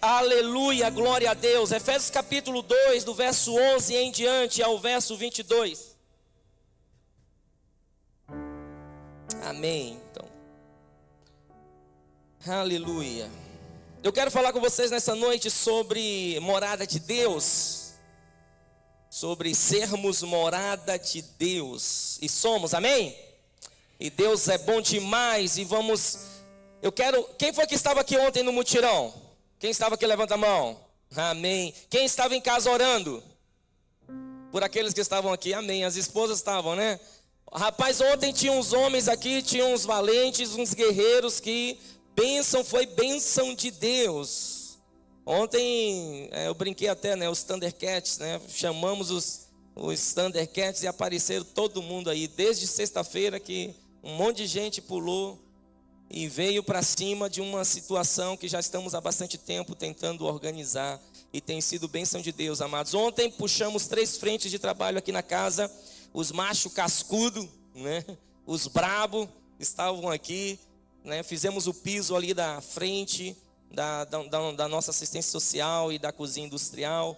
Aleluia, glória a Deus. Efésios capítulo 2, do verso 11 em diante ao verso 22. Amém. Então, aleluia. Eu quero falar com vocês nessa noite sobre morada de Deus, sobre sermos morada de Deus, e somos, amém? E Deus é bom demais. E quem foi que estava aqui ontem no mutirão? Quem estava aqui, levanta a mão. Amém. Quem estava em casa orando? Por aqueles que estavam aqui, amém. As esposas estavam, né? Rapaz, ontem tinha uns homens aqui, tinha uns valentes, uns guerreiros que foi bênção de Deus. Ontem eu brinquei até, né? Os Thundercats, né? Chamamos os Thundercats e apareceram todo mundo aí. Desde sexta-feira que um monte de gente pulou e veio para cima de uma situação que já estamos há bastante tempo tentando organizar. E tem sido bênção de Deus, amados. Ontem puxamos 3 frentes de trabalho aqui na casa. Os machos cascudo, né? Os brabo estavam aqui, né? Fizemos o piso ali da frente da nossa assistência social e da cozinha industrial.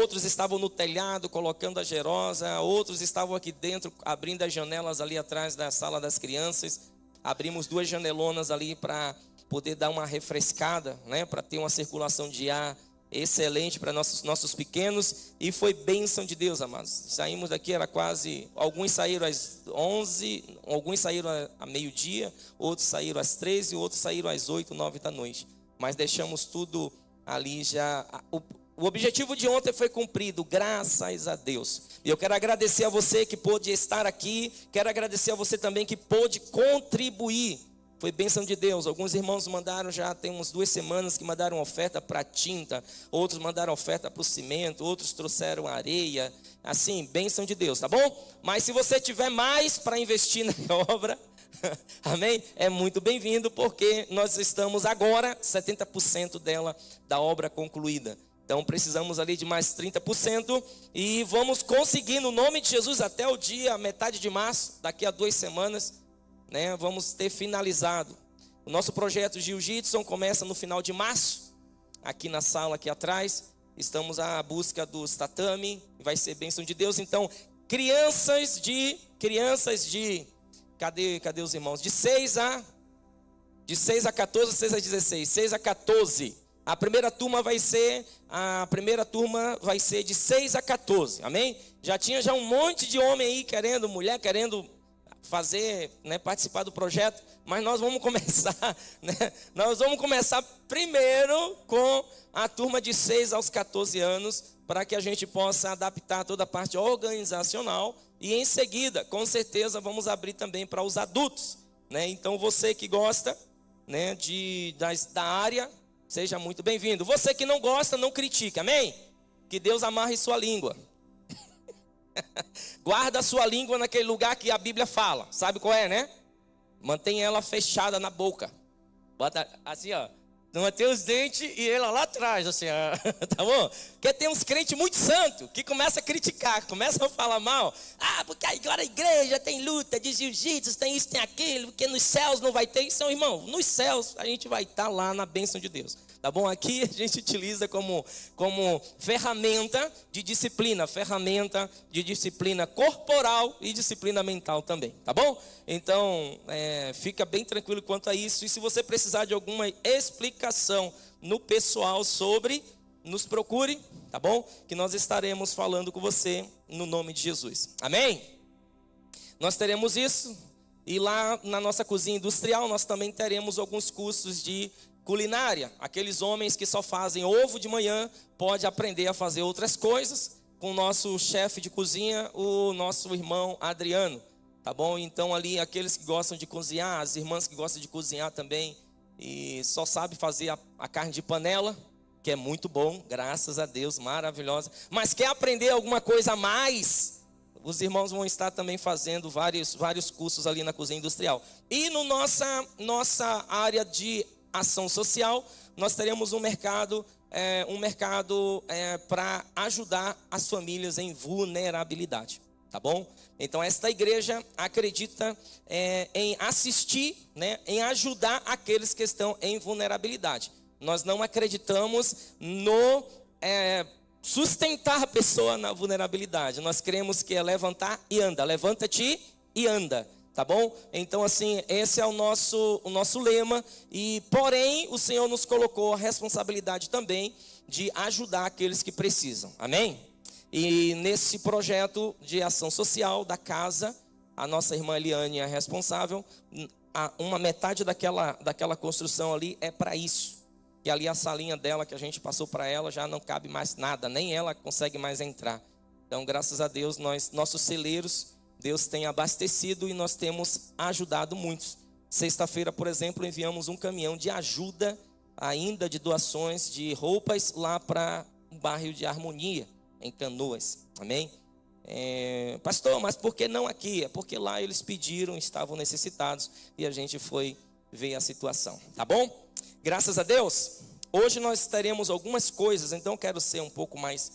Outros estavam no telhado colocando a gerosa. Outros estavam aqui dentro abrindo as janelas ali atrás da sala das crianças. Abrimos 2 janelonas ali para poder dar uma refrescada, né? Para ter uma circulação de ar excelente para nossos pequenos. E foi bênção de Deus, amados. Saímos daqui, era quase... Alguns saíram às 11, alguns saíram a meio-dia, outros saíram às 13, outros saíram às 8, 9 da noite. Mas deixamos tudo ali já... O objetivo de ontem foi cumprido, graças a Deus. E eu quero agradecer a você que pôde estar aqui. Quero agradecer a você também que pôde contribuir. Foi bênção de Deus. Alguns irmãos mandaram, já tem umas 2 semanas que mandaram oferta para tinta. Outros mandaram oferta para o cimento. Outros trouxeram areia. Assim, bênção de Deus, tá bom? Mas se você tiver mais para investir na obra, amém? É muito bem-vindo, porque nós estamos agora 70% da obra concluída. Então precisamos ali de mais 30% e vamos conseguir, no nome de Jesus, até o dia, metade de março, daqui a 2 semanas, né, vamos ter finalizado. O nosso projeto Jiu-Jitsu começa no final de março, aqui na sala aqui atrás. Estamos à busca dos tatame, vai ser bênção de Deus. Então, crianças de cadê os irmãos? De 6 a 14, 6 a 16, 6 a 14. A primeira turma vai ser de 6 a 14, amém? Já tinha um monte de homem aí querendo, mulher querendo fazer, né, participar do projeto, mas nós vamos começar, né? Nós vamos começar primeiro com a turma de 6 aos 14 anos, para que a gente possa adaptar toda a parte organizacional, e em seguida, com certeza, vamos abrir também para os adultos, né? Então você que gosta, né, da área, seja muito bem-vindo. Você que não gosta, não critique, amém? Que Deus amarre sua língua. Guarda a sua língua naquele lugar que a Bíblia fala. Sabe qual é, né? Mantenha ela fechada na boca. Bota assim, ó. Mantém os dentes e ela lá atrás, assim, ó. Tá bom? Porque tem uns crentes muito santos que começam a criticar, começam a falar mal. Ah, porque agora a igreja tem luta de jiu-jitsu, tem isso, tem aquilo, porque nos céus não vai ter isso. Então, irmão, nos céus a gente vai estar lá na bênção de Deus. Tá bom? Aqui a gente utiliza como ferramenta de disciplina corporal e disciplina mental também, tá bom? Então, fica bem tranquilo quanto a isso. E se você precisar de alguma explicação no pessoal nos procure, tá bom? Que nós estaremos falando com você no nome de Jesus. Amém? Nós teremos isso. E lá na nossa cozinha industrial nós também teremos alguns cursos de culinária. Aqueles homens que só fazem ovo de manhã pode aprender a fazer outras coisas com o nosso chefe de cozinha, o nosso irmão Adriano, tá bom? Então ali aqueles que gostam de cozinhar, as irmãs que gostam de cozinhar também e só sabe fazer a carne de panela, que é muito bom, graças a Deus, maravilhosa. Mas quer aprender alguma coisa a mais? Os irmãos vão estar também fazendo vários cursos ali na cozinha industrial. E no nossa área de ação social, nós teremos um mercado para ajudar as famílias em vulnerabilidade, tá bom? Então esta igreja acredita em assistir, né, em ajudar aqueles que estão em vulnerabilidade. Nós não acreditamos no sustentar a pessoa na vulnerabilidade. Nós cremos que é levantar e anda. Levanta-te e anda. Tá bom? Então, assim, esse é o nosso lema. E, porém, o Senhor nos colocou a responsabilidade também de ajudar aqueles que precisam. Amém? E nesse projeto de ação social da casa, a nossa irmã Eliane é responsável. Uma metade daquela construção ali é para isso. E ali a salinha dela que a gente passou para ela já não cabe mais nada. Nem ela consegue mais entrar. Então, graças a Deus, nossos celeiros, Deus tem abastecido e nós temos ajudado muitos. Sexta-feira, por exemplo, enviamos um caminhão de ajuda, ainda de doações de roupas, lá para o bairro de Harmonia, em Canoas. Amém? Pastor, mas por que não aqui? É porque lá eles pediram, estavam necessitados e a gente foi ver a situação. Tá bom? Graças a Deus. Hoje nós teremos algumas coisas, então quero ser um pouco mais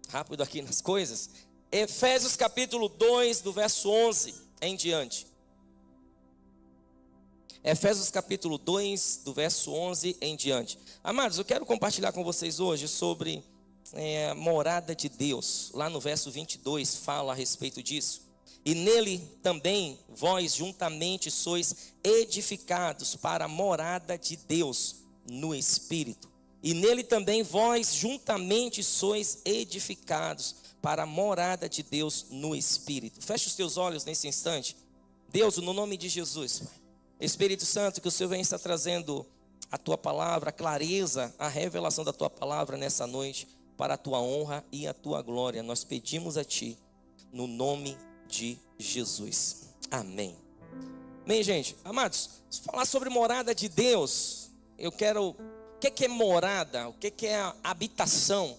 rápido aqui nas coisas. Efésios capítulo 2, do verso 11 em diante. Efésios capítulo 2, do verso 11 em diante. Amados, eu quero compartilhar com vocês hoje sobre a morada de Deus. Lá no verso 22 fala a respeito disso. E nele também vós juntamente sois edificados para a morada de Deus no Espírito. E nele também vós juntamente sois edificados para a morada de Deus no Espírito. Feche os teus olhos nesse instante. Deus, no nome de Jesus, Pai. Espírito Santo, que o Senhor venha estar trazendo a tua palavra, a clareza, a revelação da tua palavra nessa noite, para a tua honra e a tua glória. Nós pedimos a ti, no nome de Jesus. Amém. Bem, gente, amados, falar sobre morada de Deus, eu quero... O que é morada? O que é habitação?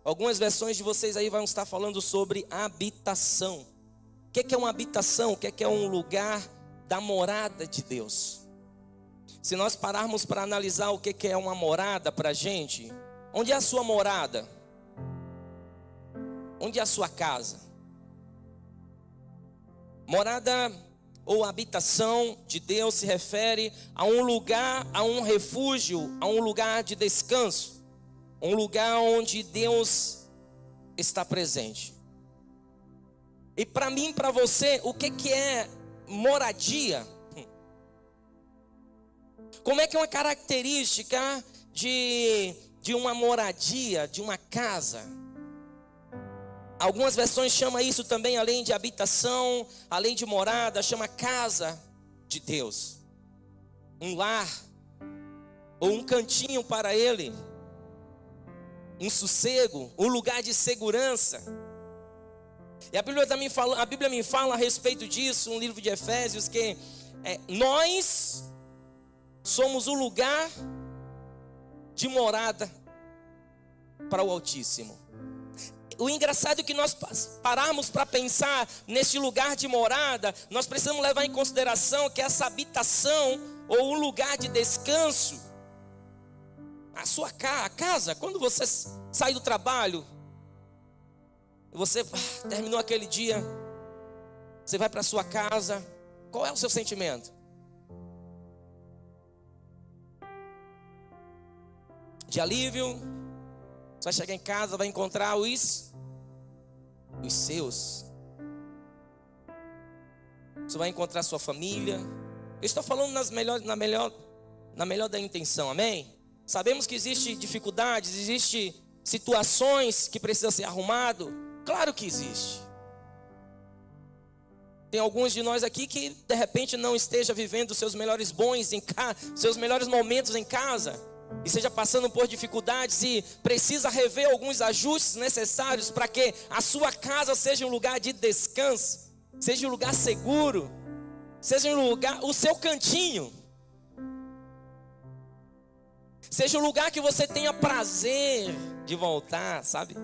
Algumas versões de vocês aí vão estar falando sobre habitação. O que é uma habitação? O que é um lugar da morada de Deus? Se nós pararmos para analisar o que é uma morada para a gente, onde é a sua morada? Onde é a sua casa? Morada ou habitação de Deus se refere a um lugar, a um refúgio, a um lugar de descanso. Um lugar onde Deus está presente. E para mim, para você, o que é moradia? Como é que é uma característica de uma moradia, de uma casa? Algumas versões chamam isso também, além de habitação, além de morada, chama casa de Deus. Um lar, ou um cantinho para Ele. Um sossego, um lugar de segurança. E a Bíblia me fala a respeito disso, no livro de Efésios, que nós somos o lugar de morada para o Altíssimo. O engraçado é que nós pararmos para pensar nesse lugar de morada, nós precisamos levar em consideração que essa habitação, ou um lugar de descanso, a sua casa, quando você sai do trabalho, você terminou aquele dia, você vai para a sua casa, qual é o seu sentimento? De alívio? Você vai chegar em casa, vai encontrar os seus. Você vai encontrar sua família. Eu estou falando na melhor da intenção, amém? Sabemos que existem dificuldades, existem situações que precisam ser arrumadas. Claro que existe. Tem alguns de nós aqui que de repente não esteja vivendo seus melhores seus melhores momentos em casa, e esteja passando por dificuldades e precisa rever alguns ajustes necessários para que a sua casa seja um lugar de descanso, seja um lugar seguro, seja um lugar, o seu cantinho, seja um lugar que você tenha prazer de voltar, sabe?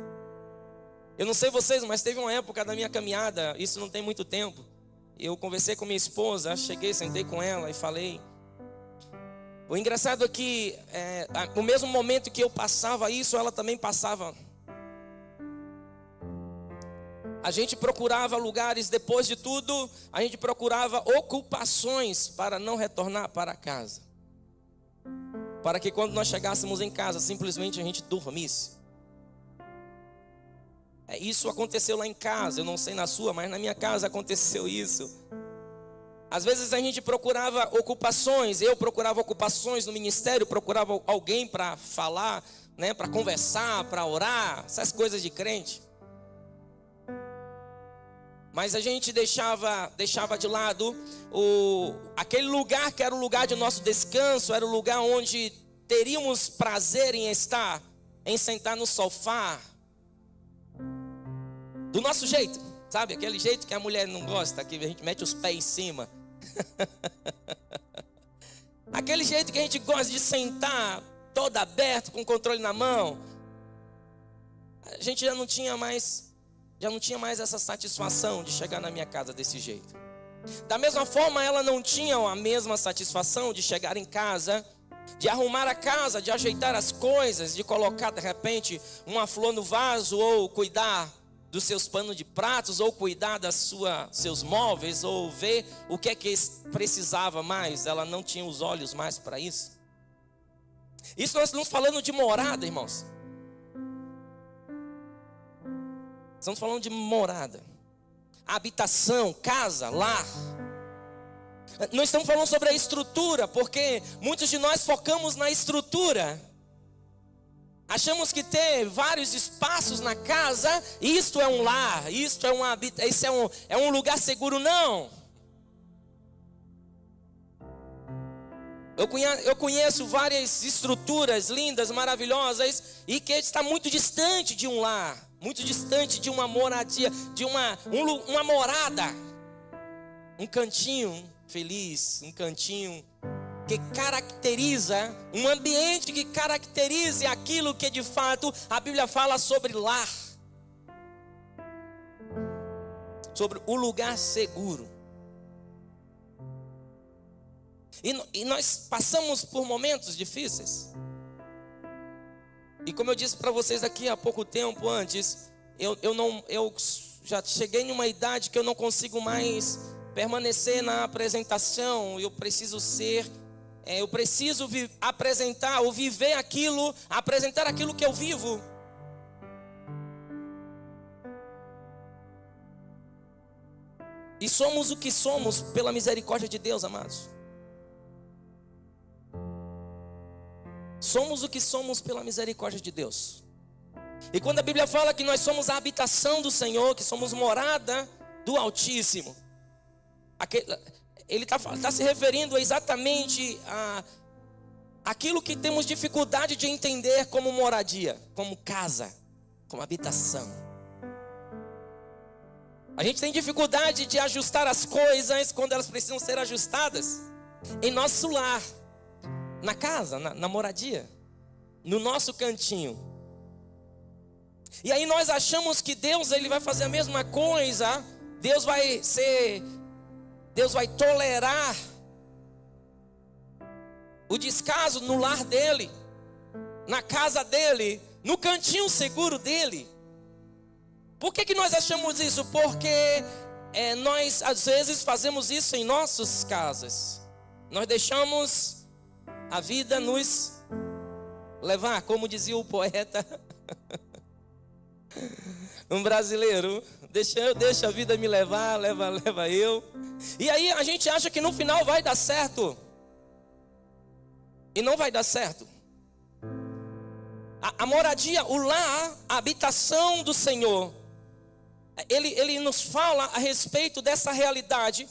Eu não sei vocês, mas teve uma época da minha caminhada, isso não tem muito tempo, eu conversei com minha esposa, cheguei, sentei com ela e falei. O engraçado é que no mesmo momento que eu passava isso, ela também passava. A gente procurava lugares, depois de tudo, a gente procurava ocupações para não retornar para casa. para que quando nós chegássemos em casa, simplesmente a gente dormisse. Isso aconteceu lá em casa, eu não sei na sua, mas na minha casa aconteceu isso. Às vezes a gente procurava ocupações, eu procurava ocupações no ministério, procurava alguém para falar, né, para conversar, para orar, essas coisas de crente. Mas a gente deixava de lado aquele lugar que era o lugar de nosso descanso, era o lugar onde teríamos prazer em estar, em sentar no sofá, do nosso jeito, sabe? Aquele jeito que a mulher não gosta, que a gente mete os pés em cima. Aquele jeito que a gente gosta de sentar todo aberto, com o controle na mão. A gente já não tinha mais essa satisfação de chegar na minha casa desse jeito. Da mesma forma, ela não tinha a mesma satisfação de chegar em casa, de arrumar a casa, de ajeitar as coisas, de colocar de repente uma flor no vaso, ou cuidar dos seus panos de pratos, ou cuidar seus móveis, ou ver o que é que precisava mais. Ela não tinha os olhos mais para isso. Isso nós estamos falando de morada, irmãos. Estamos falando de morada, habitação, casa, lar. Não estamos falando sobre a estrutura, porque muitos de nós focamos na estrutura. Achamos que ter vários espaços na casa, isto é um lar, isto é um lugar seguro. Não. Eu conheço várias estruturas lindas, maravilhosas, e que está muito distante de um lar, muito distante de uma moradia, de uma morada, um cantinho feliz, um cantinho que caracteriza, um ambiente que caracterize aquilo que de fato a Bíblia fala sobre lar, sobre o lugar seguro. E nós passamos por momentos difíceis. E como eu disse para vocês aqui há pouco tempo antes, eu já cheguei em uma idade que eu não consigo mais permanecer na apresentação. Eu preciso apresentar ou viver aquilo, apresentar aquilo que eu vivo. E somos o que somos pela misericórdia de Deus, amados. Somos o que somos pela misericórdia de Deus. E quando a Bíblia fala que nós somos a habitação do Senhor, que somos morada do Altíssimo, ele está se referindo exatamente aquilo que temos dificuldade de entender como moradia, como casa, como habitação. A gente tem dificuldade de ajustar as coisas quando elas precisam ser ajustadas em nosso lar, na casa, na moradia, no nosso cantinho. E aí nós achamos que Deus ele vai fazer a mesma coisa. Deus vai tolerar o descaso no lar dele, na casa dele, no cantinho seguro dele. Por que nós achamos isso? Porque nós às vezes fazemos isso em nossas casas. Nós deixamos a vida nos levar, como dizia o poeta, um brasileiro, deixa a vida me levar, leva eu. E aí a gente acha que no final vai dar certo. E não vai dar certo. A moradia, o lar, a habitação do Senhor, Ele nos fala a respeito dessa realidade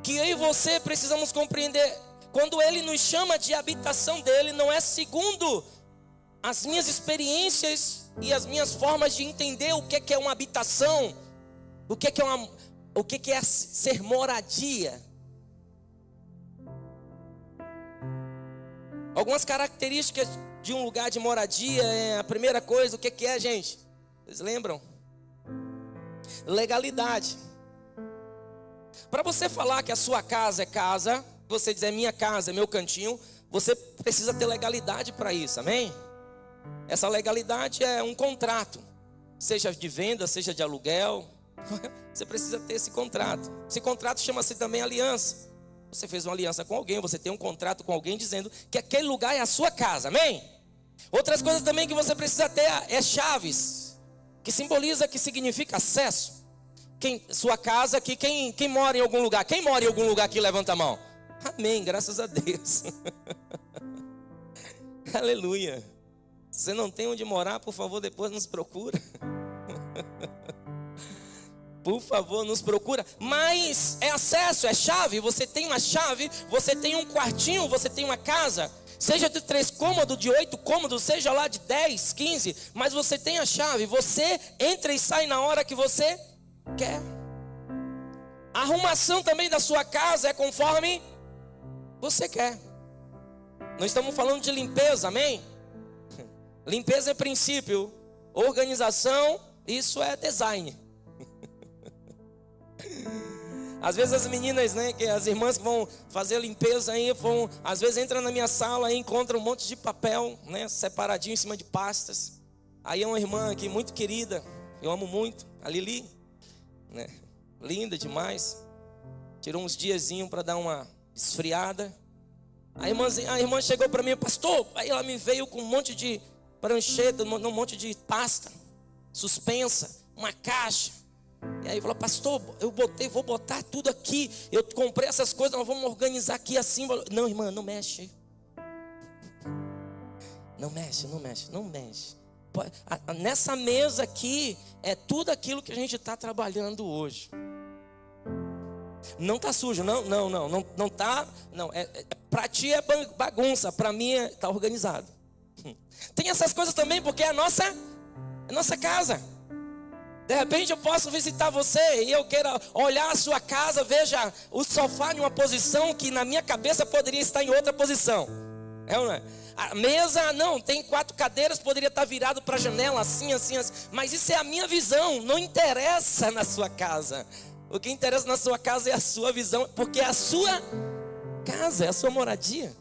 que eu e você precisamos compreender. Quando Ele nos chama de habitação dEle, não é segundo as minhas experiências e as minhas formas de entender o que é uma habitação, o que é ser moradia. Algumas características de um lugar de moradia, a primeira coisa, o que é, gente? Vocês lembram? Legalidade. Para você falar que a sua casa é casa, você dizer minha casa é meu cantinho, você precisa ter legalidade para isso, amém? Essa legalidade é um contrato, seja de venda, seja de aluguel. Você precisa ter esse contrato. Esse contrato chama-se também aliança. Você fez uma aliança com alguém, você tem um contrato com alguém dizendo que aquele lugar é a sua casa, amém? Outras coisas também que você precisa ter é chaves, que simboliza, que significa acesso. Sua casa, quem mora em algum lugar? Quem mora em algum lugar aqui, levanta a mão. Amém, graças a Deus. Aleluia. Se você não tem onde morar, por favor, depois nos procura. Por favor, nos procura. Mas é acesso, é chave. Você tem uma chave, você tem um quartinho, você tem uma casa. Seja de 3 cômodos, de 8 cômodos, seja lá de 10, 15. Mas você tem a chave. Você entra e sai na hora que você quer. A arrumação também da sua casa é conforme você quer. Nós estamos falando de limpeza, amém? Limpeza é princípio. Organização, isso é design. Às vezes as meninas, né, as irmãs que vão fazer a limpeza aí, às vezes entram na minha sala e encontram um monte de papel, né, separadinho em cima de pastas. Aí é uma irmã aqui muito querida, eu amo muito, a Lili, né, linda demais. Tirou uns diazinhos para dar uma esfriada. A irmã chegou para mim, pastor, aí ela me veio com um monte de prancheta, um monte de pasta suspensa, uma caixa. E aí falou, pastor, vou botar tudo aqui. Eu comprei essas coisas, nós vamos organizar aqui assim. Não, irmã, não mexe. Não mexe. Nessa mesa aqui é tudo aquilo que a gente está trabalhando hoje. Não está sujo, não tá. Não, para ti é bagunça, para mim está organizado. Tem essas coisas também porque é a nossa casa. De repente eu posso visitar você e eu quero olhar a sua casa, veja o sofá em uma posição que na minha cabeça poderia estar em outra posição. É ou não é? A mesa, não, tem 4 cadeiras, poderia estar virado para a janela, assim. Mas isso é a minha visão, não interessa na sua casa. O que interessa na sua casa é a sua visão, porque é a sua casa, é a sua moradia.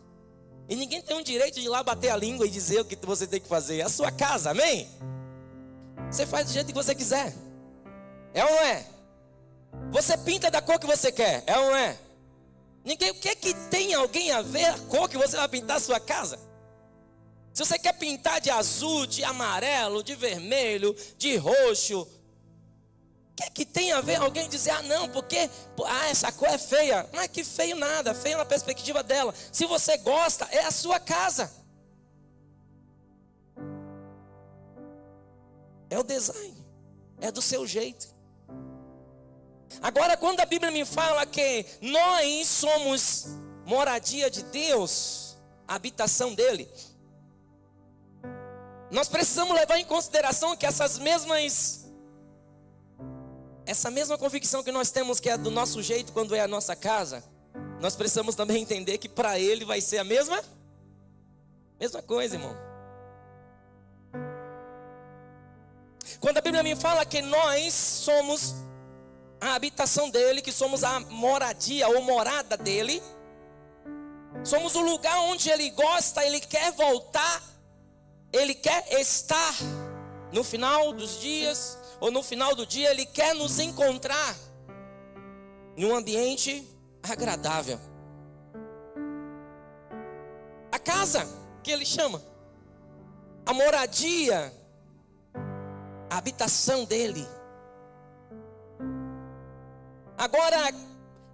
E ninguém tem o direito de ir lá bater a língua e dizer o que você tem que fazer. É a sua casa, amém? Você faz do jeito que você quiser. É ou não é? Você pinta da cor que você quer. É ou não é? O que tem alguém a ver a cor que você vai pintar a sua casa? Se você quer pintar de azul, de amarelo, de vermelho, de roxo, o que tem a ver alguém dizer, não, porque essa cor é feia. Não é que feio nada, feio na perspectiva dela. Se você gosta, é a sua casa. É o design, é do seu jeito. Agora, quando a Bíblia me fala que nós somos moradia de Deus, a habitação dele, nós precisamos levar em consideração que essa mesma convicção que nós temos que é do nosso jeito quando é a nossa casa, nós precisamos também entender que para ele vai ser a mesma coisa, irmão. Quando a Bíblia me fala que nós somos a habitação dele, que somos a moradia ou morada dele, somos o lugar onde ele gosta, ele quer voltar, ele quer estar no final dos dias, ou no final do dia, ele quer nos encontrar em um ambiente agradável. A casa que ele chama, a moradia, a habitação dele. Agora,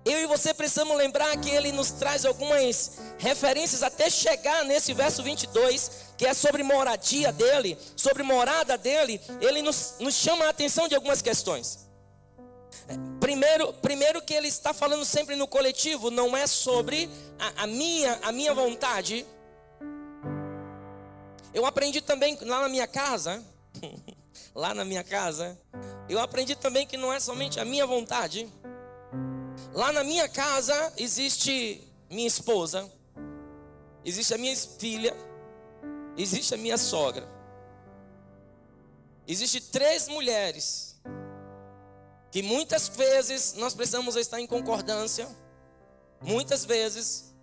eu e você precisamos lembrar que ele nos traz algumas referências até chegar nesse verso 22, que é sobre moradia dele, sobre morada dele. Ele nos chama a atenção de algumas questões. Primeiro que ele está falando sempre no coletivo, não é sobre a minha vontade. Eu aprendi também lá na minha casa, eu aprendi também que não é somente a minha vontade. Lá na minha casa existe minha esposa, existe a minha filha, existe a minha sogra. Existe 3 mulheres que muitas vezes nós precisamos estar em concordância, muitas vezes,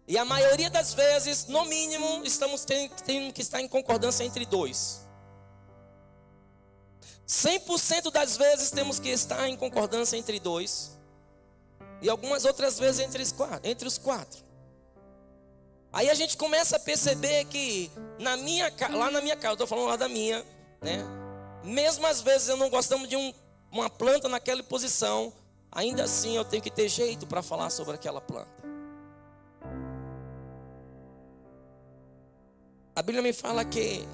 e a maioria das vezes, no mínimo, estamos tendo que estar em concordância entre 2. 100% das vezes temos que estar em concordância entre 2. E algumas outras vezes entre os quatro. Aí a gente começa a perceber que lá na minha casa, eu estou falando lá da minha, né? Mesmo às vezes eu não gostando de uma planta naquela posição, ainda assim eu tenho que ter jeito para falar sobre aquela planta. A Bíblia me fala que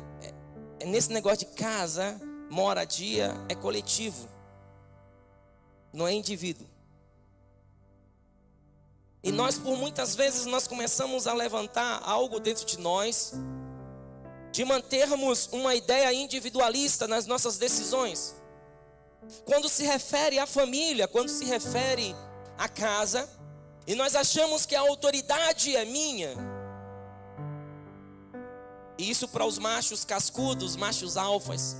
nesse negócio de casa, moradia, é coletivo, não é indivíduo. E nós, por muitas vezes, nós começamos a levantar algo dentro de nós, de mantermos uma ideia individualista nas nossas decisões. Quando se refere à família, quando se refere à casa, e nós achamos que a autoridade é minha. E isso para os machos cascudos, machos alfas,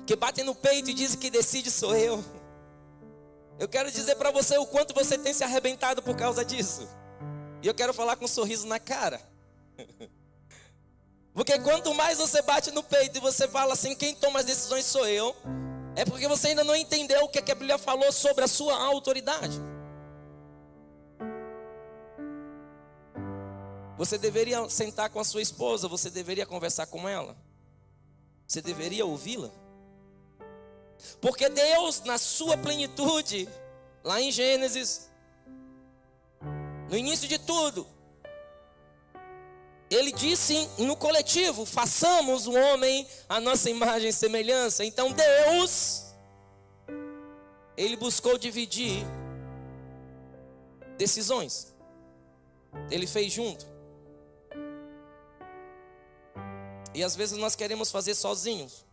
que batem no peito e dizem que decide sou eu. Eu quero dizer para você o quanto você tem se arrebentado por causa disso. E eu quero falar com um sorriso na cara. Porque quanto mais você bate no peito e você fala assim, quem toma as decisões sou eu, é porque você ainda não entendeu o que a Bíblia falou sobre a sua autoridade. Você deveria sentar com a sua esposa, você deveria conversar com ela, você deveria ouvi-la. Porque Deus, na sua plenitude, lá em Gênesis, no início de tudo, Ele disse no coletivo, façamos o homem a nossa imagem e semelhança. Então Deus, Ele buscou dividir decisões. Ele fez junto. E às vezes nós queremos fazer sozinhos.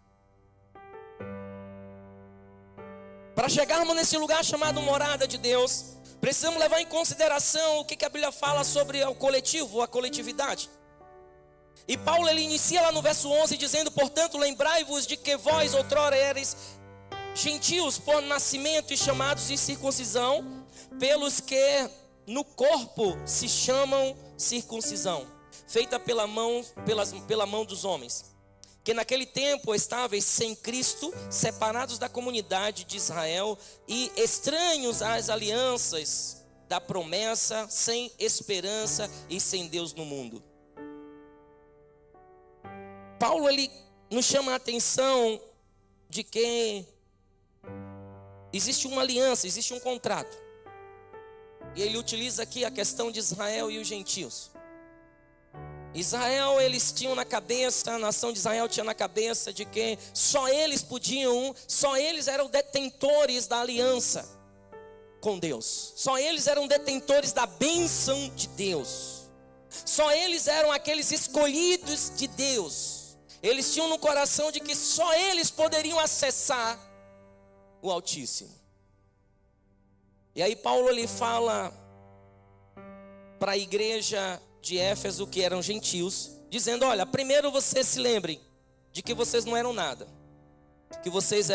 Para chegarmos nesse lugar chamado morada de Deus, precisamos levar em consideração o que a Bíblia fala sobre o coletivo, a coletividade. E Paulo ele inicia lá no verso 11 dizendo: portanto lembrai-vos de que vós outrora eres gentios por nascimento e chamados de circuncisão, pelos que no corpo se chamam circuncisão, feita pela mão dos homens, que naquele tempo estáveis sem Cristo, separados da comunidade de Israel e estranhos às alianças da promessa, sem esperança e sem Deus no mundo. Paulo ele nos chama a atenção de que existe uma aliança, existe um contrato. E ele utiliza aqui a questão de Israel e os gentios. Israel, eles tinham na cabeça, a nação de Israel tinha na cabeça de que só eles eram detentores da aliança com Deus. Só eles eram detentores da bênção de Deus. Só eles eram aqueles escolhidos de Deus. Eles tinham no coração de que só eles poderiam acessar o Altíssimo. E aí Paulo ele fala para a igreja de Éfeso, que eram gentios, dizendo: olha, primeiro vocês se lembrem de que vocês não eram nada, que vocês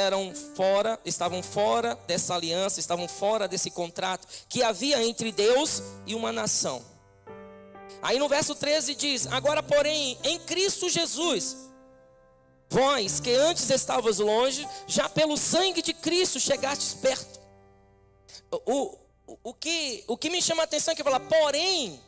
estavam fora dessa aliança, estavam fora desse contrato que havia entre Deus e uma nação. Aí no verso 13 diz: agora porém em Cristo Jesus, vós que antes estavas longe, já pelo sangue de Cristo chegastes perto. O que me chama a atenção é que fala porém.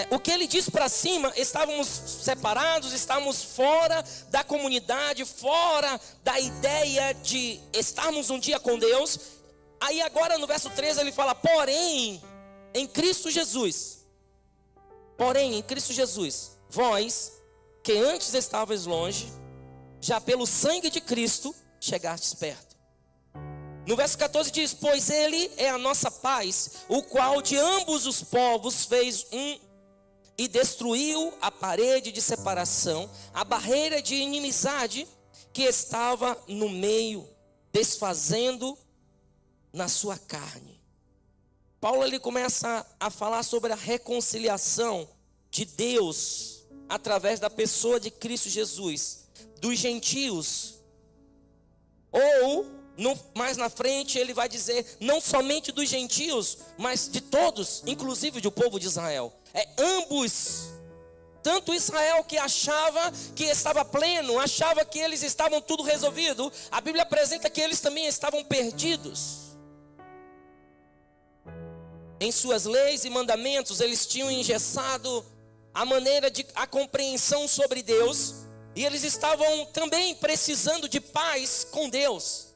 O que ele diz para cima, estávamos separados, estávamos fora da comunidade, fora da ideia de estarmos um dia com Deus. Aí agora no verso 13 ele fala: porém, em Cristo Jesus, vós que antes estavais longe, já pelo sangue de Cristo chegastes perto. No verso 14 diz: pois ele é a nossa paz, o qual de ambos os povos fez um e destruiu a parede de separação, a barreira de inimizade que estava no meio, desfazendo na sua carne. Paulo ele começa a falar sobre a reconciliação de Deus através da pessoa de Cristo Jesus, dos gentios. Ou mais na frente ele vai dizer, não somente dos gentios, mas de todos, inclusive do povo de Israel. Ambos, tanto Israel que achava que estava pleno, achava que eles estavam tudo resolvido, a Bíblia apresenta que eles também estavam perdidos. em suas leis e mandamentos, eles tinham engessado a compreensão sobre Deus, e eles estavam também precisando de paz com Deus.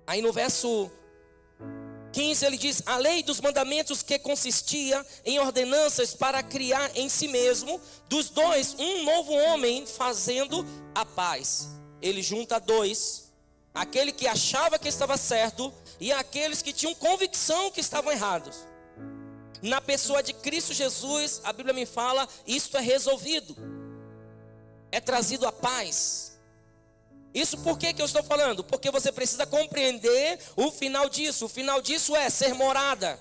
Aí no verso 15 ele diz: a lei dos mandamentos, que consistia em ordenanças para criar em si mesmo dos dois um novo homem, fazendo a paz. Ele junta dois, aquele que achava que estava certo e aqueles que tinham convicção que estavam errados. Na pessoa de Cristo Jesus, a Bíblia me fala, isto é resolvido, é trazido a paz. Isso por que eu estou falando? Porque você precisa compreender o final disso. O final disso é ser morada.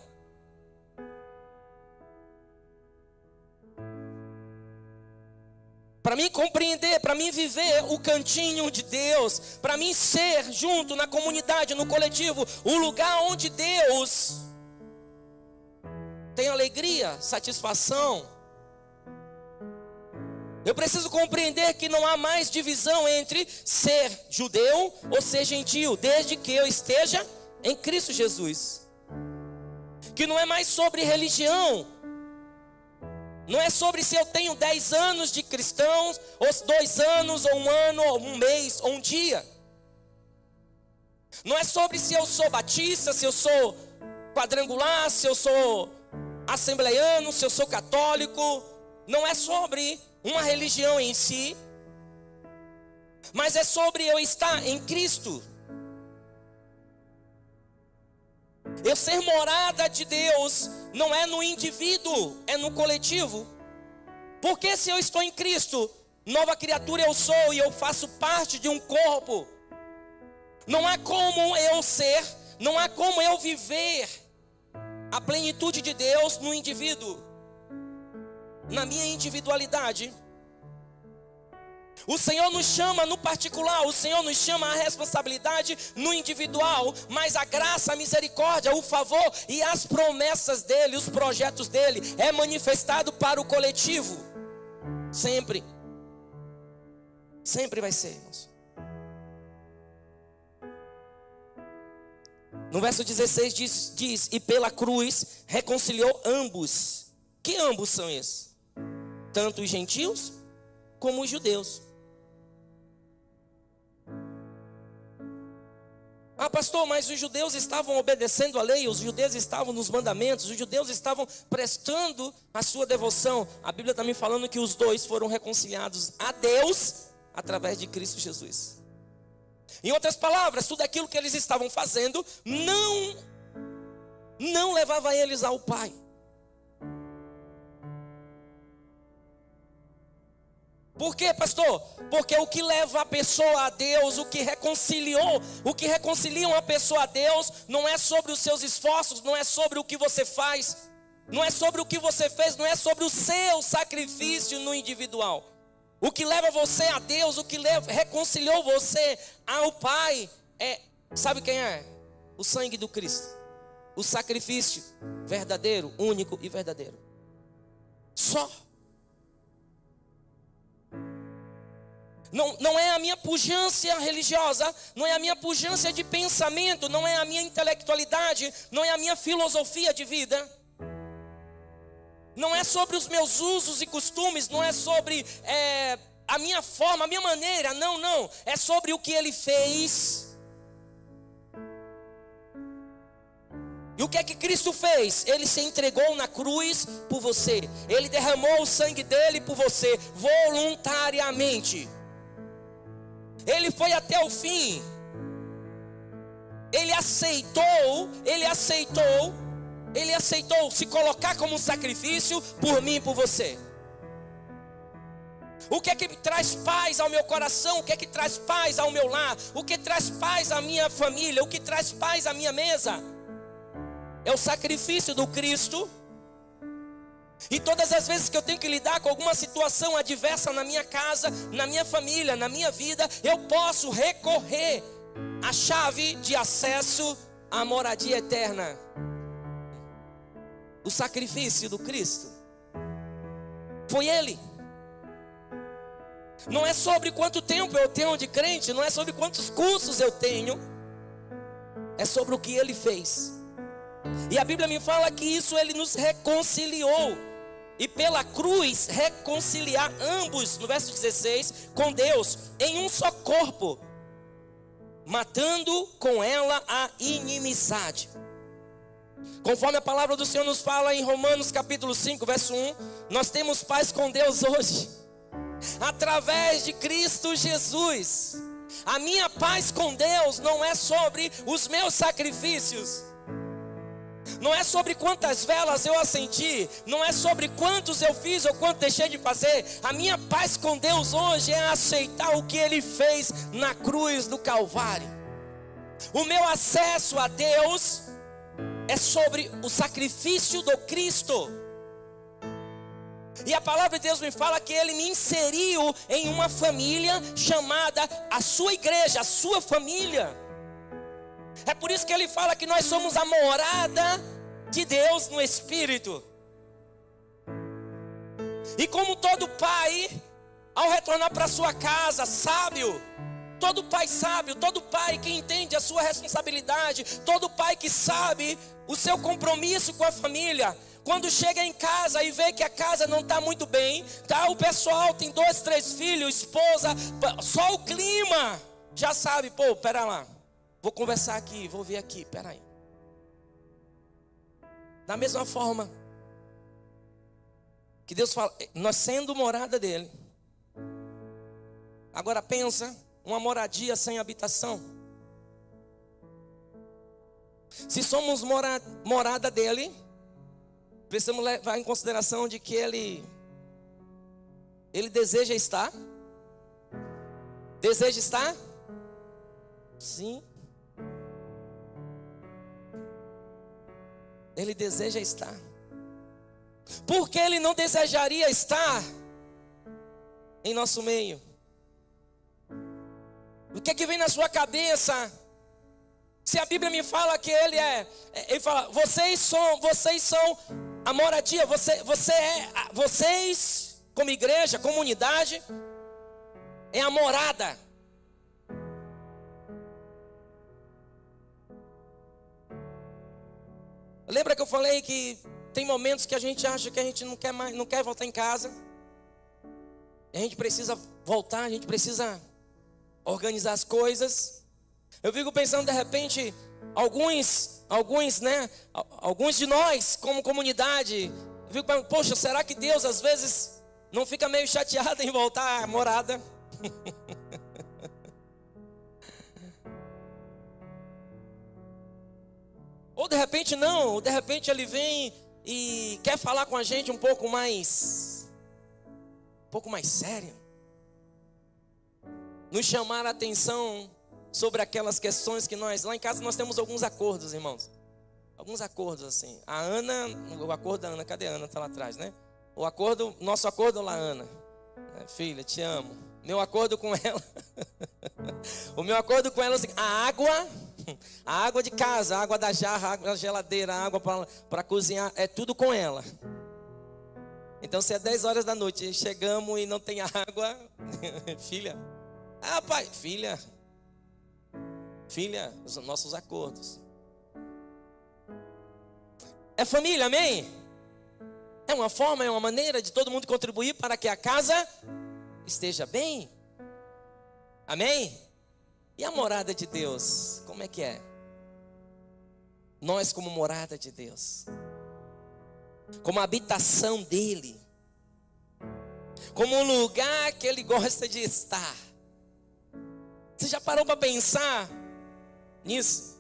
Para mim compreender, para mim viver o cantinho de Deus, para mim ser junto na comunidade, no coletivo, o lugar onde Deus tem alegria, satisfação. Eu preciso compreender que não há mais divisão entre ser judeu ou ser gentio, desde que eu esteja em Cristo Jesus. Que não é mais sobre religião. Não é sobre se eu tenho 10 anos de cristãos, ou 2 anos, ou 1 ano, ou 1 mês, ou 1 dia. Não é sobre se eu sou batista, se eu sou quadrangular, se eu sou assembleiano, se eu sou católico. Não é sobre uma religião em si, mas é sobre eu estar em Cristo. Eu ser morada de Deus não é no indivíduo, é no coletivo. Porque se eu estou em Cristo, nova criatura eu sou e eu faço parte de um corpo. Não há como eu ser, não há como eu viver a plenitude de Deus no indivíduo, na minha individualidade. O Senhor nos chama no particular, o Senhor nos chama a responsabilidade no individual, mas a graça, a misericórdia, o favor e as promessas dele, os projetos dele é manifestado para o coletivo. Sempre. Sempre vai ser, irmãos. No verso 16 diz: e pela cruz reconciliou ambos. Que ambos são esses? Tanto os gentios como os judeus. Ah, pastor, mas os judeus estavam obedecendo a lei, os judeus estavam nos mandamentos, os judeus estavam prestando a sua devoção. A Bíblia está me falando que os dois foram reconciliados a Deus através de Cristo Jesus. Em outras palavras, tudo aquilo que eles estavam fazendo não levava eles ao Pai. Por quê, pastor? Porque o que leva a pessoa a Deus, o que reconciliam a pessoa a Deus, não é sobre os seus esforços, não é sobre o que você faz, não é sobre o que você fez, não é sobre o seu sacrifício no individual. O que leva você a Deus, o que reconciliou você ao Pai, sabe quem é? O sangue do Cristo. O sacrifício verdadeiro, único e verdadeiro. Só. Não é a minha pujança religiosa, não é a minha pujança de pensamento, não é a minha intelectualidade, não é a minha filosofia de vida. Não é sobre os meus usos e costumes, não é sobre a minha forma, a minha maneira, não. É sobre o que Ele fez. E o que é que Cristo fez? Ele se entregou na cruz por você. Ele derramou o sangue dele por você, voluntariamente. Ele foi até o fim. Ele aceitou se colocar como um sacrifício por mim e por você. O que é que traz paz ao meu coração? O que é que traz paz ao meu lar? O que traz paz à minha família? O que traz paz à minha mesa? É o sacrifício do Cristo. E todas as vezes que eu tenho que lidar com alguma situação adversa na minha casa, na minha família, na minha vida, eu posso recorrer à chave de acesso à moradia eterna. O sacrifício do Cristo. Foi Ele. Não é sobre quanto tempo eu tenho de crente, não é sobre quantos cursos eu tenho. É sobre o que Ele fez. E a Bíblia me fala que isso ele nos reconciliou. E pela cruz reconciliar ambos, no verso 16, com Deus, em um só corpo, matando com ela a inimizade. Conforme a palavra do Senhor nos fala em Romanos capítulo 5, verso 1, nós temos paz com Deus hoje, através de Cristo Jesus. A minha paz com Deus não é sobre os meus sacrifícios, não é sobre quantas velas eu acendi, não é sobre quantos eu fiz ou quanto deixei de fazer. A minha paz com Deus hoje é aceitar o que Ele fez na cruz do Calvário. O meu acesso a Deus é sobre o sacrifício do Cristo. E a palavra de Deus me fala que Ele me inseriu em uma família chamada a sua igreja, a sua família. É por isso que Ele fala que nós somos a morada de Deus no Espírito. E como todo pai, ao retornar para sua casa, sábio, todo pai sábio, todo pai que entende a sua responsabilidade, todo pai que sabe o seu compromisso com a família, quando chega em casa e vê que a casa não está muito bem, tá? O pessoal tem 2, 3 filhos, esposa, só o clima, já sabe, pô, pera lá, vou conversar aqui, vou ver aqui, pera aí. Da mesma forma que Deus fala, nós sendo morada dele. Agora pensa, uma moradia sem habitação. Se somos morada dele, precisamos levar em consideração de que ele deseja estar. Deseja estar? Sim. Ele deseja estar. Por que ele não desejaria estar em nosso meio? O que é que vem na sua cabeça? Se a Bíblia me fala que ele fala, vocês são a moradia, vocês como igreja, comunidade, é a morada. Lembra que eu falei que tem momentos que a gente acha que a gente não quer voltar em casa? A gente precisa voltar, a gente precisa organizar as coisas. Eu fico pensando, de repente, alguns de nós como comunidade, eu fico pensando, poxa, será que Deus às vezes não fica meio chateado em voltar à morada? Ou de repente não, de repente ele vem e quer falar com a gente um pouco mais sério, nos chamar a atenção sobre aquelas questões que lá em casa nós temos alguns acordos, irmãos. Alguns acordos assim. A Ana, o acordo da Ana, cadê a Ana? Está lá atrás, né? Nosso acordo lá, Ana. Filha, te amo. Meu acordo com ela. O meu acordo com ela é o seguinte: a água de casa, a água da jarra, a água da geladeira, a água para cozinhar, é tudo com ela. Então se é 10 horas da noite, chegamos e não tem água, filha, pai, filha, os nossos acordos. É família, amém? É uma forma, é uma maneira de todo mundo contribuir para que a casa esteja bem. Amém? E a morada de Deus, como é que é? Nós como morada de Deus, como habitação dele, como um lugar que ele gosta de estar. Você já parou para pensar nisso?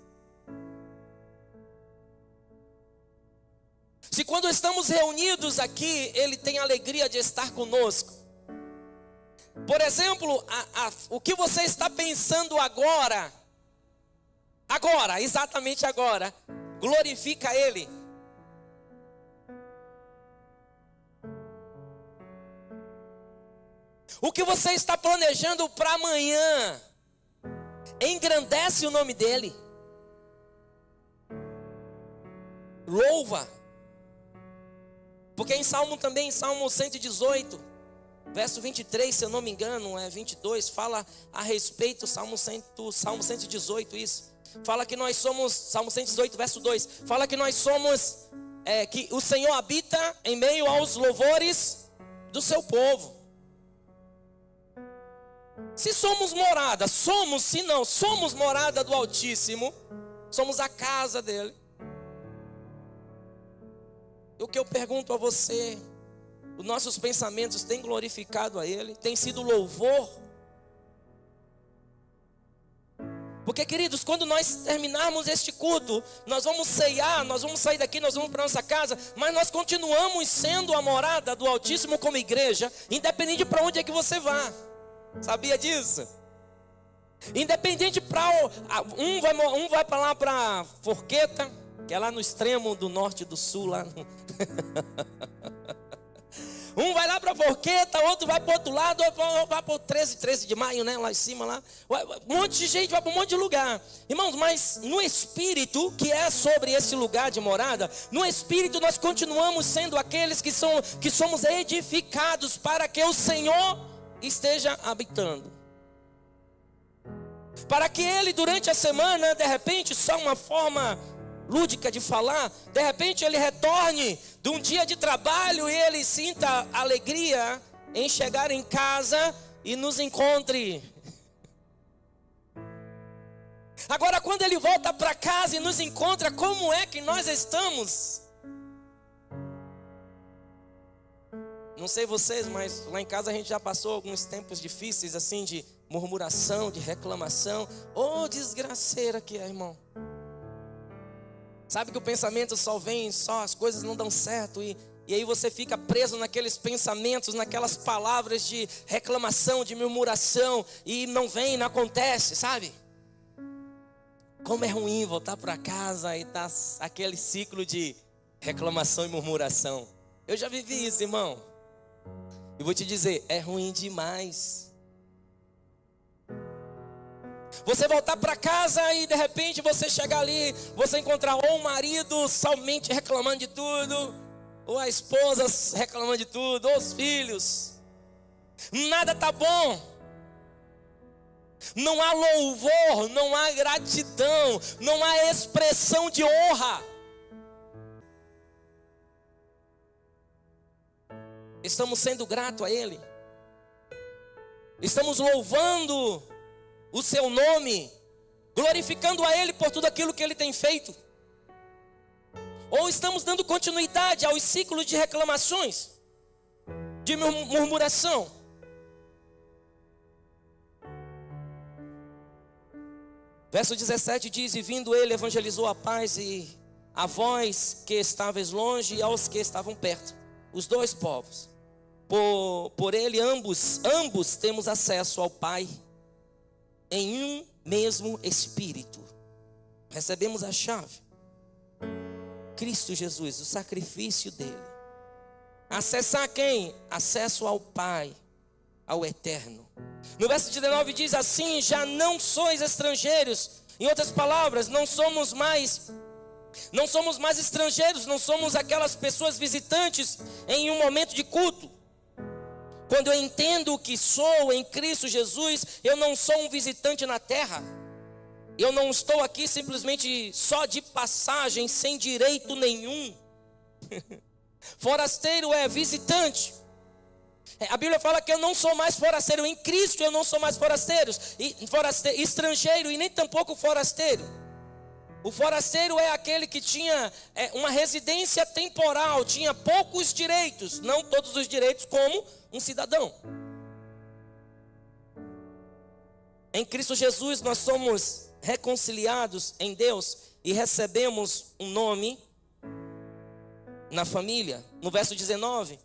Se quando estamos reunidos aqui, ele tem alegria de estar conosco. Por exemplo, o que você está pensando agora, exatamente agora, glorifica ele. O que você está planejando para amanhã, engrandece o nome dele. Louva. Porque em Salmo 118, Verso 23, se eu não me engano, é 22, fala a respeito, Salmo 118, isso. Fala que nós somos, Salmo 118, verso 2, fala que nós somos, que o Senhor habita em meio aos louvores do seu povo. Se somos morada, se não somos morada do Altíssimo, somos a casa dele. E o que eu pergunto a você, os nossos pensamentos têm glorificado a Ele? Tem sido louvor? Porque, queridos, quando nós terminarmos este culto, nós vamos ceiar, nós vamos sair daqui, nós vamos para nossa casa, mas nós continuamos sendo a morada do Altíssimo como igreja, independente para onde é que você vá. Sabia disso? Independente para um vai para lá para Forqueta, que é lá no extremo do norte e do sul lá. Um vai lá para Forqueta, outro vai para o outro lado, outro vai para o 13 de maio, né? Lá em cima lá. Um monte de gente vai para um monte de lugar. Irmãos, mas no Espírito, que é sobre esse lugar de morada, no Espírito nós continuamos sendo aqueles que somos edificados para que o Senhor esteja habitando. Para que Ele durante a semana, de repente, só uma forma lúdica de falar, de repente Ele retorne de um dia de trabalho e Ele sinta alegria em chegar em casa e nos encontre. Agora, quando Ele volta para casa e nos encontra, como é que nós estamos? Não sei vocês, mas lá em casa a gente já passou alguns tempos difíceis, assim, de murmuração, de reclamação. Ô, desgraceira que é, irmão. Sabe que o pensamento só vem, as coisas não dão certo. E aí você fica preso naqueles pensamentos, naquelas palavras de reclamação, de murmuração. E não vem, não acontece, sabe? Como é ruim voltar para casa e tá aquele ciclo de reclamação e murmuração. Eu já vivi isso, irmão. E vou te dizer, é ruim demais. Você voltar para casa e de repente você chegar ali, você encontrar ou um marido somente reclamando de tudo, ou a esposa reclamando de tudo, ou os filhos. Nada tá bom. Não há louvor, não há gratidão, não há expressão de honra. Estamos sendo gratos a Ele. Estamos louvando o seu nome, glorificando a Ele por tudo aquilo que Ele tem feito. Ou estamos dando continuidade aos ciclos de reclamações, de murmuração. Verso 17 diz: e vindo ele evangelizou a paz e a vós que estáveis longe e aos que estavam perto, os dois povos. Por ele ambos temos acesso ao Pai em um mesmo Espírito. Recebemos a chave, Cristo Jesus, o sacrifício dele. Acessar quem? Acesso ao Pai, ao Eterno. No verso 19 diz assim: já não sois estrangeiros. Em outras palavras, não somos mais estrangeiros, não somos aquelas pessoas visitantes em um momento de culto. Quando eu entendo o que sou em Cristo Jesus, eu não sou um visitante na terra. Eu não estou aqui simplesmente só de passagem, sem direito nenhum. Forasteiro é visitante. A Bíblia fala que eu não sou mais forasteiro. Em Cristo eu não sou mais estrangeiro e nem tampouco forasteiro. O forasteiro é aquele que tinha uma residência temporal, tinha poucos direitos, não todos os direitos como um cidadão. Em Cristo Jesus nós somos reconciliados em Deus e recebemos um nome na família. No verso 19: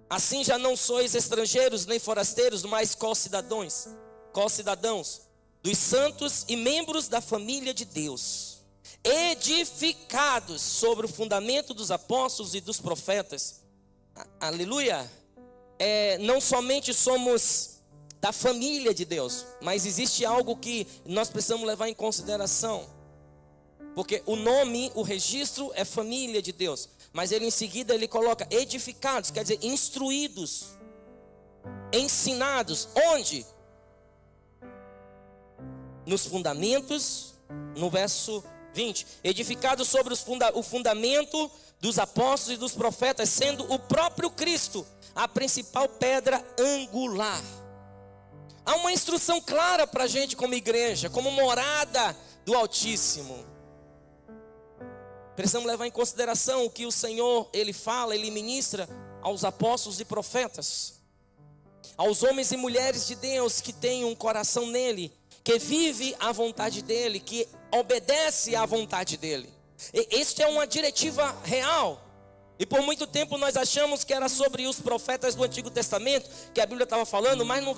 assim já não sois estrangeiros nem forasteiros, mas co-cidadãos dos santos e membros da família de Deus, edificados sobre o fundamento dos apóstolos e dos profetas. Aleluia. Não somente somos da família de Deus, mas existe algo que nós precisamos levar em consideração. Porque o nome, o registro é família de Deus, mas ele em seguida ele coloca edificados, quer dizer instruídos. ensinados. Onde? Nos fundamentos, no verso 20. Edificados sobre o fundamento dos apóstolos e dos profetas, sendo o próprio Cristo a principal pedra angular. Há uma instrução clara para a gente como igreja, como morada do Altíssimo. Precisamos levar em consideração o que o Senhor, Ele fala, Ele ministra aos apóstolos e profetas, aos homens e mulheres de Deus que têm um coração nele, que vive a vontade dEle, que obedece à vontade dEle. Esta é uma diretiva real. E por muito tempo nós achamos que era sobre os profetas do Antigo Testamento que a Bíblia estava falando, mas no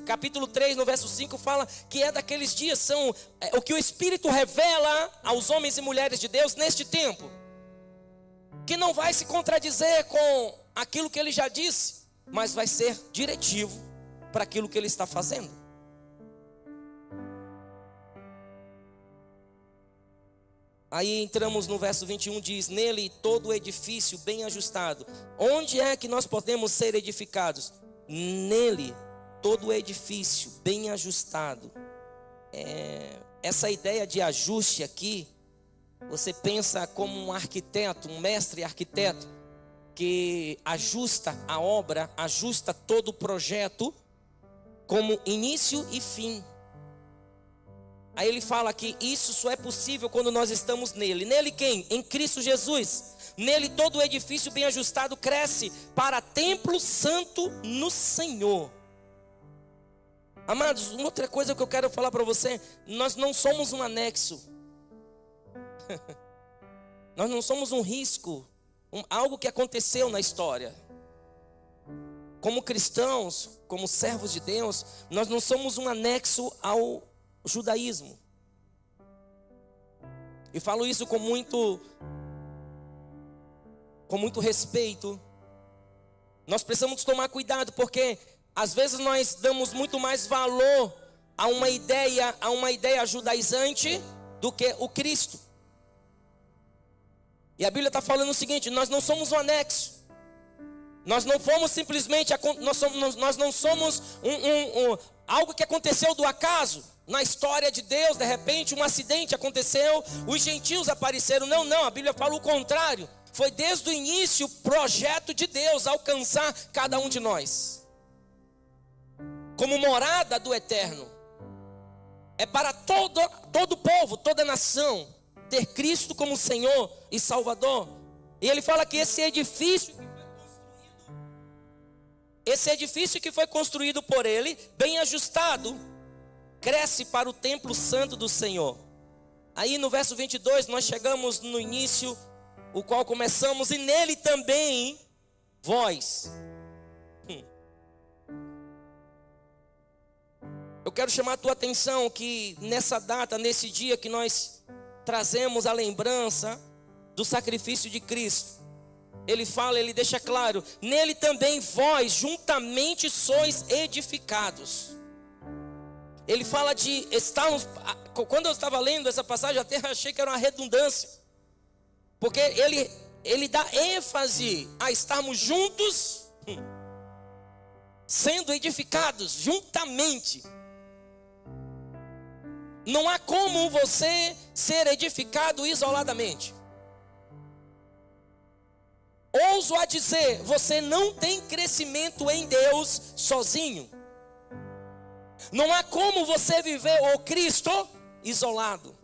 capítulo 3, no verso 5, fala que é daqueles dias, são o que o Espírito revela aos homens e mulheres de Deus neste tempo, que não vai se contradizer com aquilo que Ele já disse, mas vai ser diretivo para aquilo que Ele está fazendo. Aí entramos no verso 21, diz: nele todo o edifício bem ajustado. Onde é que nós podemos ser edificados? Nele todo o edifício bem ajustado. Essa ideia de ajuste aqui, você pensa como um arquiteto, um mestre arquiteto, que ajusta a obra, ajusta todo o projeto, como início e fim. Aí ele fala que isso só é possível quando nós estamos nele. Nele quem? Em Cristo Jesus. Nele todo o edifício bem ajustado cresce para templo santo no Senhor. Amados, uma outra coisa que eu quero falar para você: nós não somos um anexo. Nós não somos um risco, algo que aconteceu na história. Como cristãos, como servos de Deus, nós não somos um anexo ao judaísmo. E falo isso com muito respeito. Nós precisamos tomar cuidado, porque às vezes nós damos muito mais valor a uma ideia judaizante do que o Cristo. E a Bíblia está falando o seguinte: nós não somos um anexo. Nós não fomos simplesmente, nós não somos algo que aconteceu do acaso. Na história de Deus, de repente um acidente aconteceu, os gentios apareceram. Não, a Bíblia fala o contrário. Foi desde o início o projeto de Deus alcançar cada um de nós como morada do eterno. É para todo povo, toda nação, ter Cristo como Senhor e Salvador. E ele fala que esse edifício que foi construído por ele, bem ajustado, cresce para o templo santo do Senhor. Aí no verso 22 nós chegamos no início, o qual começamos: e nele também vós. Eu quero chamar a tua atenção que nessa data, nesse dia que nós trazemos a lembrança do sacrifício de Cristo, ele fala, ele deixa claro: nele também vós juntamente sois edificados. Ele fala de estarmos. Quando eu estava lendo essa passagem, até achei que era uma redundância, porque ele dá ênfase a estarmos juntos, sendo edificados juntamente. Não há como você ser edificado isoladamente. Ouso a dizer, você não tem crescimento em Deus sozinho. Não há como você viver o Cristo isolado.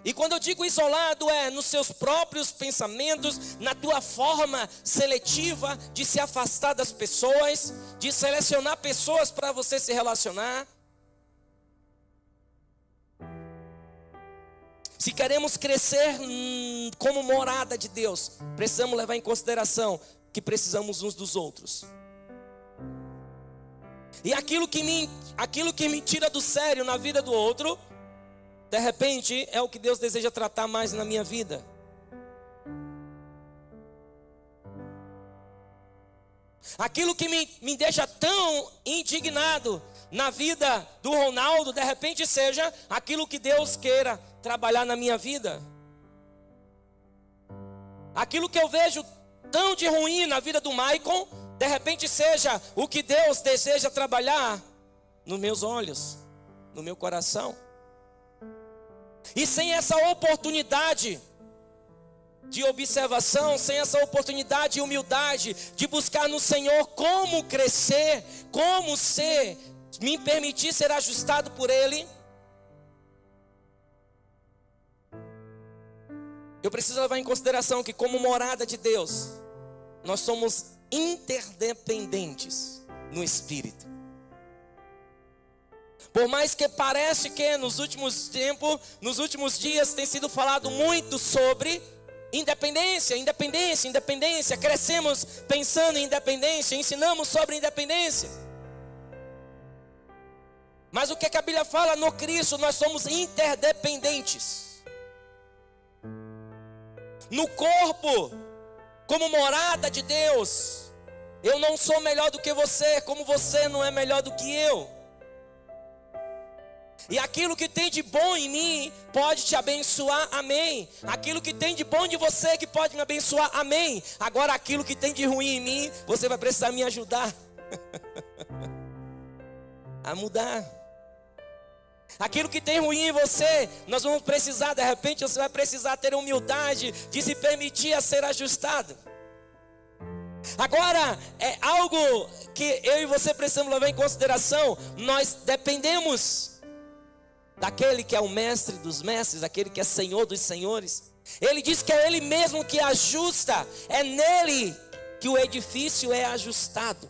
E quando eu digo isolado, é nos seus próprios pensamentos, na tua forma seletiva de se afastar das pessoas, de selecionar pessoas para você se relacionar. Se queremos crescer como morada de Deus, precisamos levar em consideração que precisamos uns dos outros. E aquilo que me tira do sério na vida do outro, de repente é o que Deus deseja tratar mais na minha vida. Aquilo que me deixa tão indignado na vida do Ronaldo, de repente seja aquilo que Deus queira trabalhar na minha vida. Aquilo que eu vejo tão de ruim na vida do Maicon, De repente seja o que Deus deseja trabalhar nos meus olhos, no meu coração. E sem essa oportunidade de observação, sem essa oportunidade de humildade, de buscar no Senhor como crescer, como ser, me permitir ser ajustado por Ele, eu preciso levar em consideração que, como morada de Deus, nós somos interdependentes no Espírito. Por mais que parece que nos últimos tempos, nos últimos dias tem sido falado muito sobre independência, independência, independência. Crescemos pensando em independência, ensinamos sobre independência. Mas o que a Bíblia fala no Cristo, nós somos interdependentes. No corpo, como morada de Deus, eu não sou melhor do que você, como você não é melhor do que eu. E aquilo que tem de bom em mim pode te abençoar, amém. Aquilo que tem de bom de você que pode me abençoar, amém. Agora aquilo que tem de ruim em mim, você vai precisar me ajudar a mudar. Aquilo que tem ruim em você, nós vamos precisar, de repente você vai precisar ter humildade de se permitir a ser ajustado. Agora, é algo que eu e você precisamos levar em consideração. Nós dependemos daquele que é o mestre dos mestres, aquele que é Senhor dos senhores. Ele diz que é Ele mesmo que ajusta, é nele que o edifício é ajustado.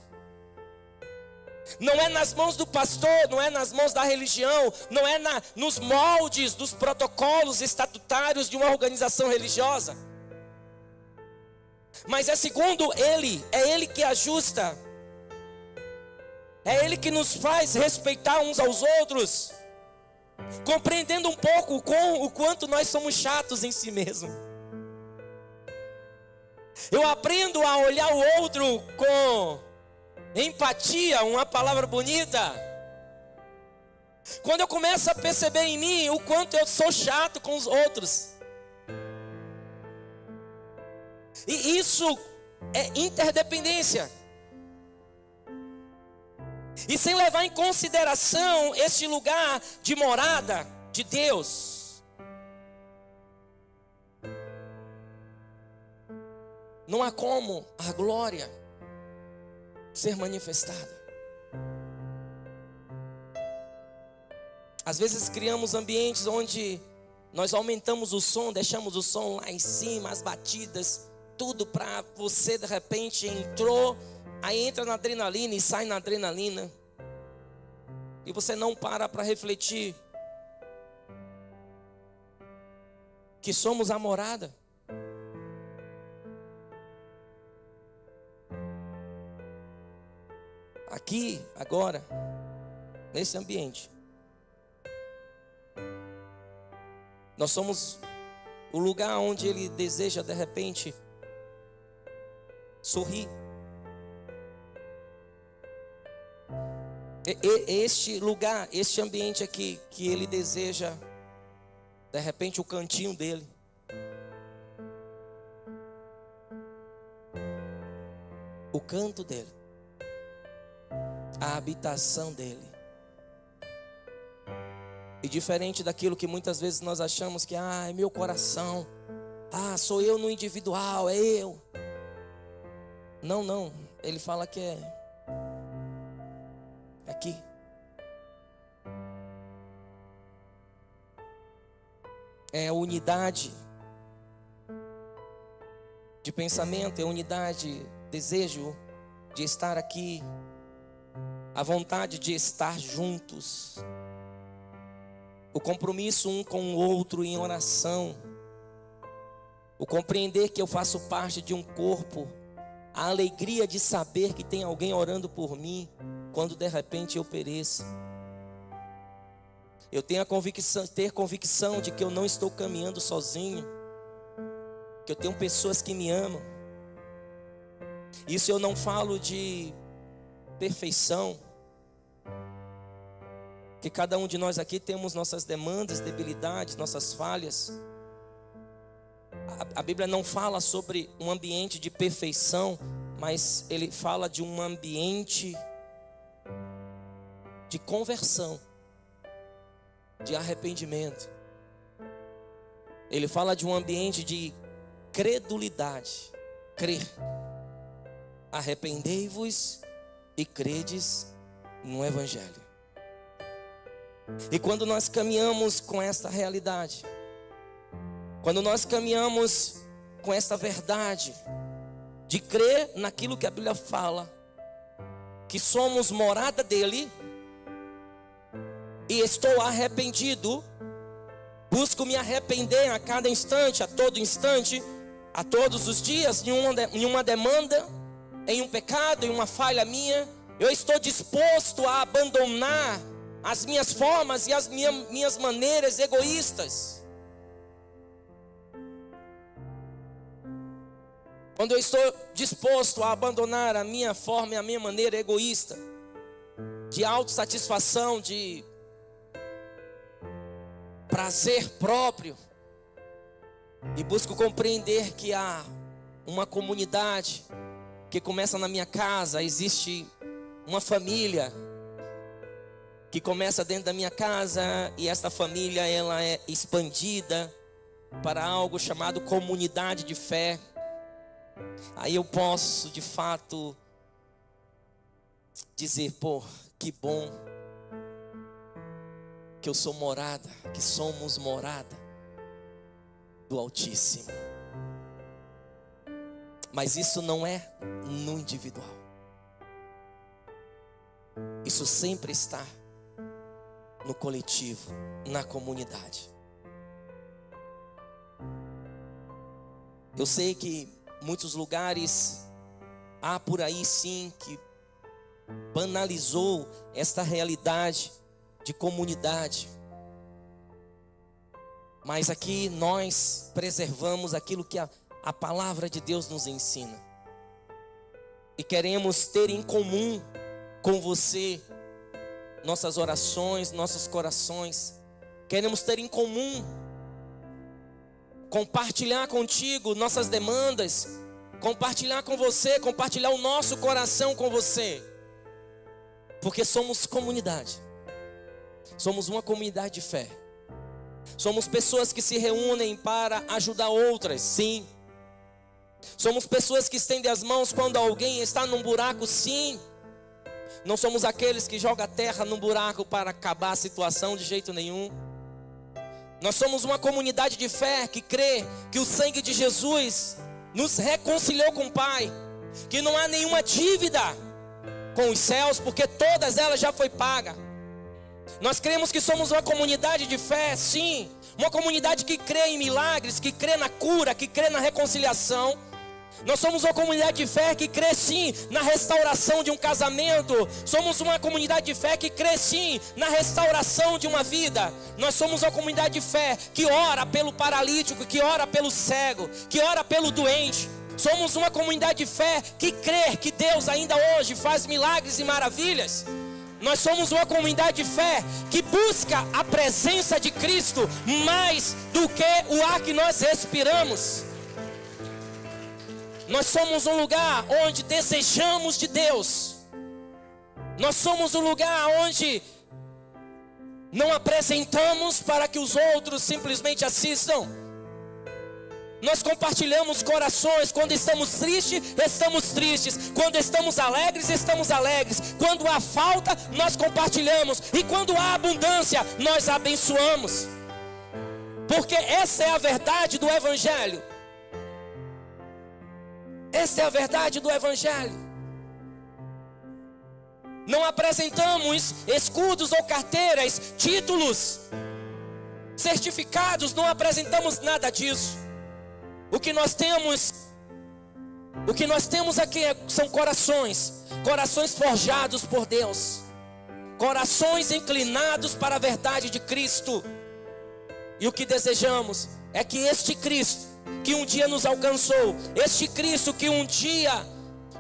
Não é nas mãos do pastor, não é nas mãos da religião, não é nos moldes dos protocolos estatutários de uma organização religiosa. Mas é segundo Ele, é Ele que ajusta. É Ele que nos faz respeitar uns aos outros, compreendendo um pouco o quanto nós somos chatos em si mesmo. Eu aprendo a olhar o outro com empatia, uma palavra bonita, quando eu começo a perceber em mim o quanto eu sou chato com os outros. E isso é interdependência. E sem levar em consideração este lugar de morada de Deus, não há como a glória ser manifestada. Às vezes criamos ambientes onde nós aumentamos o som, deixamos o som lá em cima, as batidas, tudo para você, de repente entrou, aí entra na adrenalina e sai na adrenalina, e você não para refletir que somos a morada. Aqui, agora, nesse ambiente, nós somos o lugar onde Ele deseja, de repente, sorrir. Este lugar, este ambiente aqui, que Ele deseja, de repente, o cantinho dEle. O canto dEle. A habitação dEle. E diferente daquilo que muitas vezes nós achamos que é meu coração, sou eu no individual, é eu. Não, Ele fala que é aqui. É a unidade de pensamento, é a unidade, desejo de estar aqui, a vontade de estar juntos, o compromisso um com o outro em oração, o compreender que eu faço parte de um corpo, a alegria de saber que tem alguém orando por mim quando de repente eu pereço. Eu tenho ter convicção de que eu não estou caminhando sozinho, que eu tenho pessoas que me amam. Isso eu não falo de perfeição, que cada um de nós aqui temos nossas demandas, debilidades, nossas falhas. A Bíblia não fala sobre um ambiente de perfeição, mas ele fala de um ambiente de conversão, de arrependimento. Ele fala de um ambiente de credulidade, crer. Arrependei-vos e credes no Evangelho. E quando nós caminhamos com esta realidade, quando nós caminhamos com esta verdade, de crer naquilo que a Bíblia fala, que somos morada dele, e estou arrependido, busco me arrepender a cada instante, a todo instante, a todos os dias, em uma demanda, em um pecado, em uma falha minha, eu estou disposto a abandonar as minhas formas e as minhas maneiras egoístas. Quando eu estou disposto a abandonar a minha forma e a minha maneira egoísta, de autossatisfação, de prazer próprio, e busco compreender que há uma comunidade que começa na minha casa, existe uma família que começa dentro da minha casa, e esta família ela é expandida para algo chamado comunidade de fé. Aí eu posso de fato dizer, pô, que bom que eu sou morada, que somos morada do Altíssimo. Mas isso não é no individual. Isso sempre está no coletivo, na comunidade. Eu sei que muitos lugares há por aí sim que banalizou esta realidade de comunidade. Mas aqui nós preservamos aquilo que a palavra de Deus nos ensina. E queremos ter em comum com você nossas orações, nossos corações. Queremos ter em comum, compartilhar contigo nossas demandas, compartilhar com você, compartilhar o nosso coração com você. Porque somos comunidade. Somos uma comunidade de fé. Somos pessoas que se reúnem para ajudar outras, sim. Somos pessoas que estendem as mãos quando alguém está num buraco, sim. Não somos aqueles que jogam a terra num buraco para acabar a situação de jeito nenhum. Nós somos uma comunidade de fé que crê que o sangue de Jesus nos reconciliou com o Pai, que não há nenhuma dívida com os céus, porque todas elas já foi paga. Nós cremos que somos uma comunidade de fé, sim. Uma comunidade que crê em milagres, que crê na cura, que crê na reconciliação. Nós somos uma comunidade de fé que crê sim na restauração de um casamento. Somos uma comunidade de fé que crê sim na restauração de uma vida. Nós somos uma comunidade de fé que ora pelo paralítico, que ora pelo cego, que ora pelo doente. Somos uma comunidade de fé que crê que Deus ainda hoje faz milagres e maravilhas. Nós somos uma comunidade de fé que busca a presença de Cristo mais do que o ar que nós respiramos. Nós somos um lugar onde desejamos de Deus. Nós somos um lugar onde não apresentamos para que os outros simplesmente assistam. Nós compartilhamos corações. Quando estamos tristes, estamos tristes. Quando estamos alegres, estamos alegres. Quando há falta, nós compartilhamos. E quando há abundância, nós abençoamos. Porque essa é a verdade do Evangelho. Essa é a verdade do Evangelho. Não apresentamos escudos ou carteiras, títulos, certificados. Não apresentamos nada disso. O que nós temos aqui são corações forjados por Deus, corações inclinados para a verdade de Cristo. E o que desejamos é que este Cristo que um dia nos alcançou, este Cristo que um dia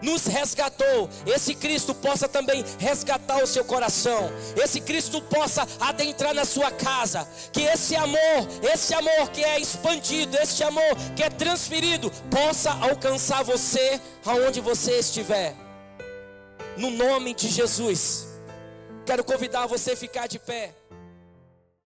nos resgatou, esse Cristo possa também resgatar o seu coração, esse Cristo possa adentrar na sua casa, que esse amor que é expandido, esse amor que é transferido, possa alcançar você aonde você estiver, no nome de Jesus. Quero convidar você a ficar de pé.